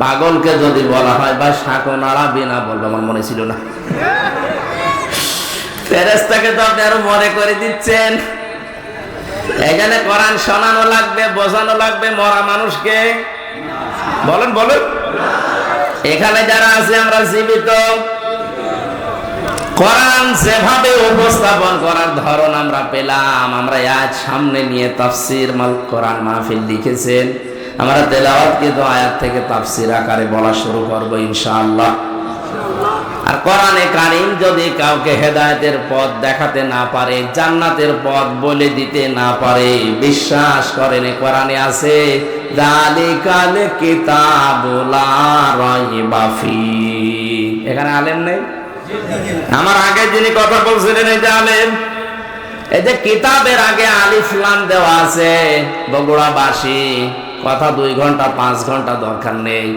পাগলকে যদি বলা হয় বা শাঁখো নাড়াবি না, বলবে আমার মনে ছিল না। ফেরেশতাকে তো আপনি আরো মনে করে দিচ্ছেন। এখানে কোরআন শোনানো লাগবে, বোঝানো লাগবে মরা মানুষকে। বলেন বলেন, এখানে যারা আছে আমরা জীবিত। কোরআন যেভাবে উপস্থাপন করার ধরন আমরা পেলাম, আমরা আজ সামনে নিয়ে তাফসীর মাল কোরআন মাহফিল লিখেছেন, আমরা তেলাওয়াত কিন্তু আয়াত থেকে তাফসীর আকারে বলা শুরু করব ইনশাআল্লাহ। আর কোরআনে কারীম যদি কাউকে হেদায়েতের পথ দেখাতে না পারে, জান্নাতের পথ বলে দিতে না পারে, বিশ্বাস করেন কোরআনে আছে যালিকাল কিতাবুল লা রাইবা ফি। এখানে আলেম নেই? আমার আগে যিনি কথা বলছিলেন এই যে আলেম, এই যে কিতাবের আগে আলিফ লাম দেওয়া আছে, বগুড়াবাসী কথা 2 ঘন্টা 5 ঘন্টা দরকার নেই।